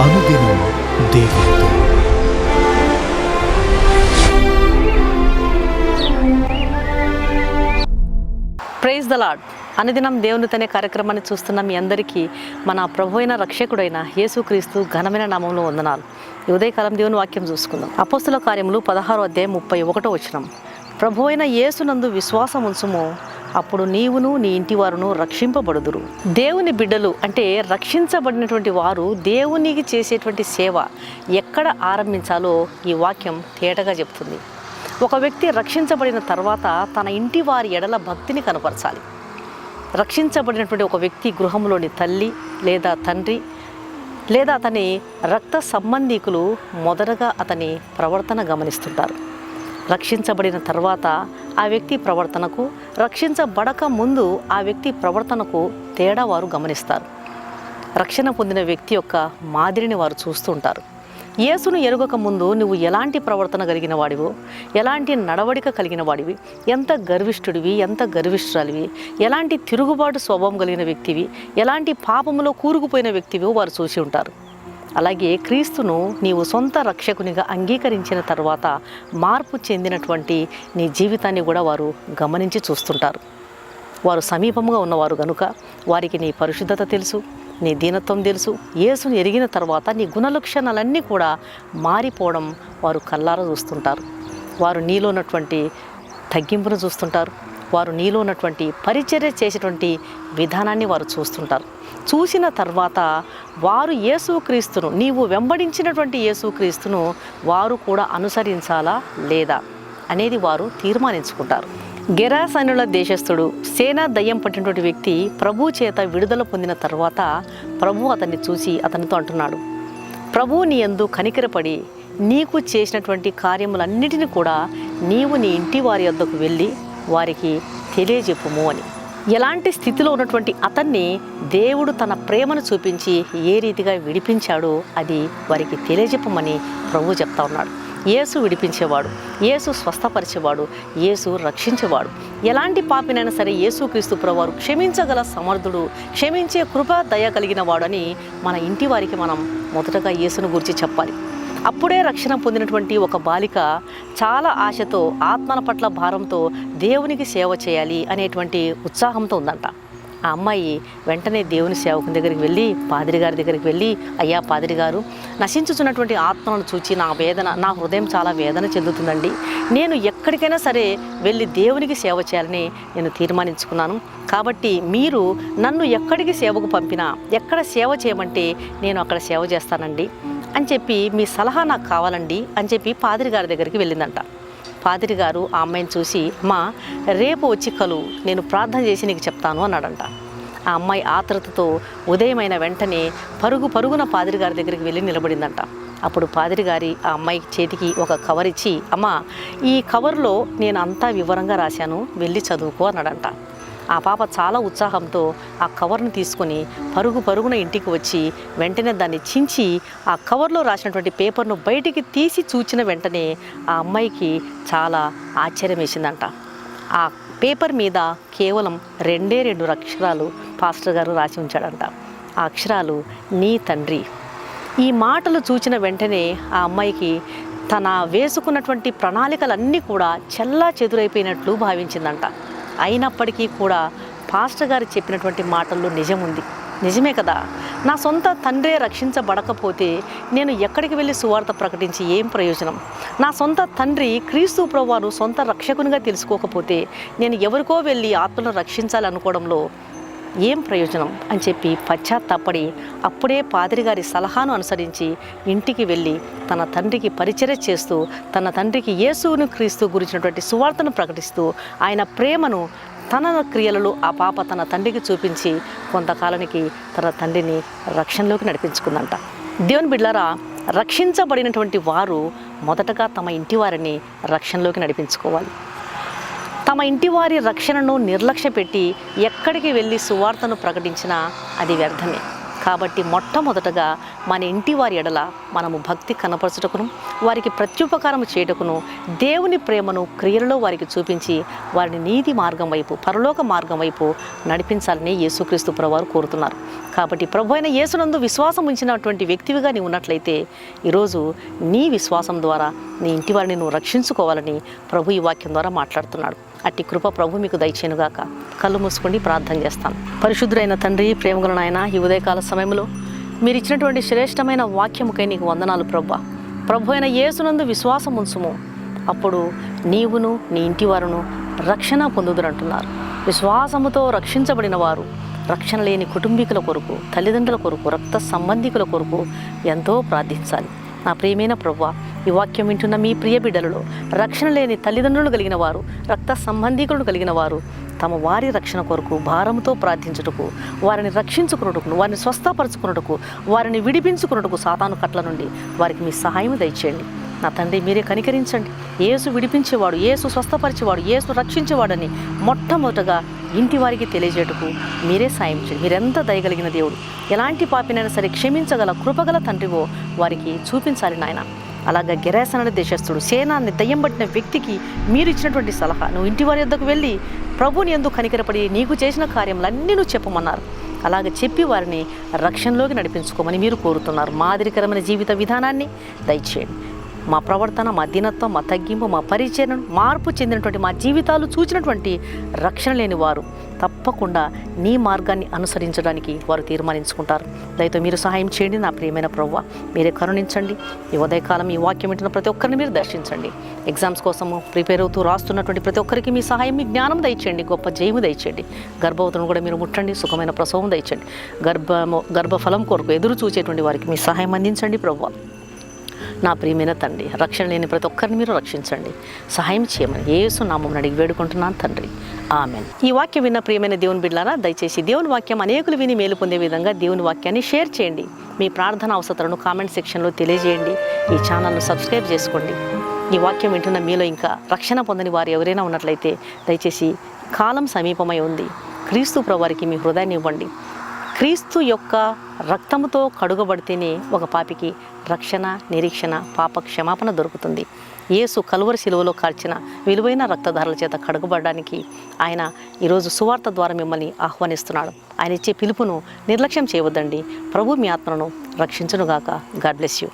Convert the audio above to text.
అనుదినం దేవునితో. Praise the Lord. అనుదినం దేవునితో అనే కార్యక్రమాన్ని చూస్తున్న మీ అందరికీ మన ప్రభు అయిన రక్షకుడైన యేసుక్రీస్తు ఘనమైన నామంలో వందనాలు. ఈ ఉదయకాలం దేవుని వాక్యం చూసుకుందాం. అపోస్తుల కార్యములు 16వ అధ్యాయం 31వ వచనం. ప్రభు అయిన యేసునందు విశ్వాసం ఉంచుము, అప్పుడు నీవును నీ ఇంటి వారును రక్షింపబడుదురు. దేవుని బిడ్డలు అంటే రక్షించబడినటువంటి వారు దేవునికి చేసేటువంటి సేవ ఎక్కడ ఆరంభించాలో ఈ వాక్యం తేటగా చెప్తుంది. ఒక వ్యక్తి రక్షించబడిన తర్వాత తన ఇంటి వారి ఎడల భక్తిని కనపరచాలి. రక్షించబడినటువంటి ఒక వ్యక్తి గృహంలోని తల్లి లేదా తండ్రి లేదా అతని రక్త సంబంధీకులు మొదటగా అతని ప్రవర్తన గమనిస్తుంటారు. రక్షించబడిన తర్వాత ఆ వ్యక్తి ప్రవర్తనకు, రక్షించబడక ముందు ఆ వ్యక్తి ప్రవర్తనకు తేడా వారు గమనిస్తారు. రక్షణ పొందిన వ్యక్తి యొక్క మాదిరిని వారు చూస్తుంటారు. యేసును ఎరుగక ముందు నువ్వు ఎలాంటి ప్రవర్తన కలిగిన వాడివో, ఎలాంటి నడవడిక కలిగిన వాడివి, ఎంత గర్విష్ఠుడివి, ఎంత గర్విష్ఠురాలివి, ఎలాంటి తిరుగుబాటు స్వభావం కలిగిన వ్యక్తివి, ఎలాంటి పాపములో కూరుకుపోయిన వ్యక్తివో వారు చూసి ఉంటారు. అలాగే క్రీస్తును నీవు సొంత రక్షకునిగా అంగీకరించిన తర్వాత మార్పు చెందినటువంటి నీ జీవితాన్ని కూడా వారు గమనించి చూస్తుంటారు. వారు సమీపంగా ఉన్నవారు కనుక వారికి నీ పరిశుద్ధత తెలుసు, నీ దీనత్వం తెలుసు. యేసును ఎరిగిన తర్వాత నీ గుణలక్షణాలన్నీ కూడా మారిపోవడం వారు కళ్ళారా చూస్తుంటారు. వారు నీలో ఉన్నటువంటి తగ్గింపును చూస్తుంటారు. వారు నీలో ఉన్నటువంటి పరిచర్య చేసేటువంటి విధానాన్ని వారు చూస్తుంటారు. చూసిన తర్వాత వారు యేసుక్రీస్తును, నీవు వెంబడించినటువంటి యేసుక్రీస్తును వారు కూడా అనుసరించాలా లేదా అనేది వారు తీర్మానించుకుంటారు. గెరాసనుల దేశస్థుడు, సేనా దయ్యం పట్టినటువంటి వ్యక్తి ప్రభు చేత విడుదల పొందిన తర్వాత ప్రభు అతన్ని చూసి అతనితో అంటున్నాడు, ప్రభు నీ యందు కనికరపడి నీకు చేసినటువంటి కార్యములన్నిటిని కూడా నీవు నీ ఇంటి వారి వద్దకు వెళ్ళి వారికి తెలియజెప్పుము అని. ఎలాంటి స్థితిలో ఉన్నటువంటి అతన్ని దేవుడు తన ప్రేమను చూపించి ఏ రీతిగా విడిపించాడో అది వారికి తెలియజెప్పమని ప్రభు చెప్తా ఉన్నాడు. యేసు విడిపించేవాడు, యేసు స్వస్థపరిచేవాడు, యేసు రక్షించేవాడు. ఎలాంటి పాపినైనా సరే యేసుక్రీస్తు ప్రభువారు క్షమించగల సమర్థుడు, క్షమించే కృప దయ కలిగిన వాడని మన ఇంటి వారికి మనం మొదటగా యేసును గురించి చెప్పాలి. అప్పుడే రక్షణ పొందినటువంటి ఒక బాలిక చాలా ఆశతో, ఆత్మల పట్ల భారంతో దేవునికి సేవ చేయాలి అనేటువంటి ఉత్సాహంతో ఉందంట. ఆ అమ్మాయి వెంటనే దేవుని సేవకుని దగ్గరికి వెళ్ళి, పాదిరి గారి దగ్గరికి వెళ్ళి, అయ్యా పాదిరి గారు, నశించుతున్నటువంటి ఆత్మలను చూచి నా హృదయం చాలా వేదన చెందుతుందండి. నేను ఎక్కడికైనా సరే వెళ్ళి దేవునికి సేవ చేయాలని నేను తీర్మానించుకున్నాను. కాబట్టి మీరు నన్ను ఎక్కడికి సేవకు పంపినా, ఎక్కడ సేవ చేయమంటే నేను అక్కడ సేవ చేస్తానండి అని చెప్పి మీ సలహా నాకు కావాలండి అని చెప్పి పాదిరి గారి దగ్గరికి వెళ్ళిందంట. పాదిరి గారు ఆ అమ్మాయిని చూసి, అమ్మా రేపు వచ్చి కలువు, నేను ప్రార్థన చేసి నీకు చెప్తాను అన్నాడంట. ఆ అమ్మాయి ఆత్రతతో ఉదయమైన వెంటనే పరుగున పాదిరి గారి దగ్గరికి వెళ్ళి నిలబడిందంట. అప్పుడు పాదిరి గారి ఆ అమ్మాయి చేతికి ఒక కవర్ ఇచ్చి, అమ్మా ఈ కవర్లో నేను అంతా వివరంగా రాశాను, వెళ్ళి చదువుకో అన్నాడంట. ఆ పాప చాలా ఉత్సాహంతో ఆ కవర్ను తీసుకొని పరుగున ఇంటికి వచ్చి వెంటనే దాన్ని చించి ఆ కవర్లో రాసినటువంటి పేపర్ను బయటికి తీసి చూచిన వెంటనే ఆ అమ్మాయికి చాలా ఆశ్చర్యం వేసిందంట. ఆ పేపర్ మీద కేవలం 2 అక్షరాలు పాస్టర్ గారు రాసి ఉంచాడంట. ఆ అక్షరాలు నీ తండ్రి. ఈ మాటలు చూచిన వెంటనే ఆ అమ్మాయికి తన వేసుకున్నటువంటి ప్రణాళికలన్నీ కూడా చెల్లా చెదురైపోయినట్లు భావించిందంట. అయినప్పటికీ కూడా పాస్టర్ గారు చెప్పినటువంటి మాటల్లో నిజం ఉంది. నిజమే కదా, నా సొంత తండ్రే రక్షించబడకపోతే నేను ఎక్కడికి వెళ్ళి సువార్త ప్రకటించి ఏం ప్రయోజనం? నా సొంత తండ్రి క్రీస్తు ప్రభువారు సొంత రక్షకునిగా తెలుసుకోకపోతే నేను ఎవరికో వెళ్ళి ఆత్మలను రక్షించాలనుకోవడంలో ఏం ప్రయోజనం అని చెప్పి పశ్చాత్తాపడి అప్పుడే పాదిరి గారి సలహాను అనుసరించి ఇంటికి వెళ్ళి తన తండ్రికి పరిచర్య చేస్తూ, తన తండ్రికి యేసును క్రీస్తు గురించినటువంటి సువార్తను ప్రకటిస్తూ, ఆయన ప్రేమను తన క్రియలలో ఆ పాప తన తండ్రికి చూపించి కొంతకాలానికి తన తండ్రిని రక్షణలోకి నడిపించుకుందంట. దేవుని బిడ్డలారా, రక్షించబడినటువంటి వారు మొదటగా తమ ఇంటి వారిని రక్షణలోకి నడిపించుకోవాలి. తమ ఇంటి వారి రక్షణను నిర్లక్ష్య పెట్టి ఎక్కడికి వెళ్ళి సువార్తను ప్రకటించినా అది వ్యర్థమే. కాబట్టి మొట్టమొదటగా మన ఇంటి వారి ఎడల మనము భక్తి కనపరచుటకును, వారికి ప్రత్యుపకారం చేయుటకును, దేవుని ప్రేమను క్రియలలో వారికి చూపించి వారిని నీతి మార్గం వైపు, పరలోక మార్గం వైపు నడిపించాలని యేసుక్రీస్తు ప్రభువారు కోరుతున్నారు. కాబట్టి ప్రభు అయిన యేసునందు విశ్వాసం ఉంచినటువంటి వ్యక్తివిగా నీవు ఉన్నట్లయితే ఈరోజు నీ విశ్వాసం ద్వారా నీ ఇంటి వారిని నువ్వు రక్షించుకోవాలని ప్రభు ఈ వాక్యం ద్వారా మాట్లాడుతున్నాడు. అట్టి కృప ప్రభు మీకు దయచేనుగాక. కళ్ళు మూసుకొని ప్రార్థన చేస్తాను. పరిశుద్ధుడైన తండ్రి, ప్రేమగల నాయన, ఈ ఉదయకాల సమయంలో మీరు ఇచ్చినటువంటి శ్రేష్టమైన వాక్యముకై నీకు వందనాలు ప్రభా. ప్రభు అయిన యేసునందు విశ్వాసం ఉంచుము, అప్పుడు నీవును నీ ఇంటి వారును రక్షణ పొందుదురంటున్నారు. విశ్వాసముతో రక్షించబడిన వారు రక్షణ లేని కుటుంబీకుల కొరకు, తల్లిదండ్రుల కొరకు, రక్త సంబంధికుల కొరకు ఎంతో ప్రార్థించాలి. నా ప్రియమైన ప్రభువా, ఈ వాక్యం వింటున్న మీ ప్రియ బిడ్డలలో రక్షణ లేని తల్లిదండ్రులు కలిగిన వారు, రక్త సంబంధికులను కలిగిన వారు తమ వారి రక్షణ కొరకు భారంతో ప్రార్థించుటకు, వారిని రక్షించుకున్నటకు, వారిని స్వస్థపరచుకున్నటకు, వారిని విడిపించుకున్నటకు సాతాను కట్ల నుండి వారికి మీ సహాయం దయచేయండి. నా తండ్రి, మీరే కనికరించండి. యేసు విడిపించేవాడు, యేసు స్వస్థపరిచేవాడు, యేసు రక్షించేవాడని మొట్టమొదటగా ఇంటి వారికి తెలియజేయటకు మీరే సాయం చేయండి. మీరెంత దయగలిగిన దేవుడు, ఎలాంటి పాపినైనా సరే క్షమించగల కృపగల తండ్రివో వారికి చూపించాలి నాయన. అలాగే గెరాసన దేశస్థుడు, సేనాన్ని దయ్యం పట్టిన వ్యక్తికి మీరు ఇచ్చినటువంటి సలహా, నువ్వు ఇంటి వారి యొద్దకు వెళ్ళి ప్రభుని ఎందుకు కనికరపడి నీకు చేసిన కార్యములన్నీ నువ్వు చెప్పమన్నారు. అలాగే చెప్పి వారిని రక్షణలోకి నడిపించుకోమని మీరు కోరుతున్నారు. మాదిరికరమైన జీవిత విధానాన్ని దయచేయండి. మా ప్రవర్తన, మా దీనత్వం, మా తగ్గింపు, మా పరిచయం మార్పు చెందినటువంటి మా జీవితాలు చూచినటువంటి రక్షణ లేని వారు తప్పకుండా నీ మార్గాన్ని అనుసరించడానికి వారు తీర్మానించుకుంటారు. దయతో మీరు సహాయం చేయండి. నా ప్రియమైన ప్రభువా, మీరే కరుణించండి. ఈ ఉదయకాలం ఈ వాక్యం వింటున్న ప్రతి ఒక్కరిని మీరు దర్శించండి. ఎగ్జామ్స్ కోసము ప్రిపేర్ అవుతూ రాస్తున్నటువంటి ప్రతి ఒక్కరికి మీ సహాయం, మీ జ్ఞానం దయచేయండి. గొప్ప జయము దయచేయండి. గర్భవతులను కూడా మీరు ముట్టండి. సుఖమైన ప్రసవం దయచేయండి. గర్భఫలం కొరకు ఎదురు చూసేటువంటి వారికి మీ సహాయం అందించండి ప్రభువా. నా ప్రియమైన తండ్రి, రక్షణ లేని ప్రతి ఒక్కరిని మీరు రక్షించండి, సహాయం చేయమని యేసు నామమున అడిగి వేడుకుంటున్నాను తండ్రి, ఆమెన్. ఈ వాక్యం విన్న ప్రియమైన దేవుని బిడ్డలారా, దయచేసి దేవుని వాక్యం అనేకులు విని మేలు పొందే విధంగా దేవుని వాక్యాన్ని షేర్ చేయండి. మీ ప్రార్థన అవసరాలను కామెంట్ సెక్షన్లో తెలియజేయండి. ఈ ఛానల్ను సబ్స్క్రైబ్ చేసుకోండి. ఈ వాక్యం వింటున్న మీలో ఇంకా రక్షణ పొందని వారు ఎవరైనా ఉన్నట్లయితే దయచేసి కాలం సమీపమై ఉంది, క్రీస్తు ప్రభువారికి మీ హృదయాన్ని ఇవ్వండి. క్రీస్తు యొక్క రక్తముతో కడుగబడితేనే ఒక పాపికి రక్షణ, నిరీక్షణ, పాప క్షమాపణ దొరుకుతుంది. యేసు కలువరి శిలువలో కార్చిన విలువైన రక్తధారల చేత కడుగబడడానికి ఆయన ఈరోజు సువార్త ద్వారా మిమ్మల్ని ఆహ్వానిస్తున్నాడు. ఆయన ఇచ్చే పిలుపును నిర్లక్ష్యం చేయవద్దండి. ప్రభు మీ ఆత్మను రక్షించునుగాక. God bless you.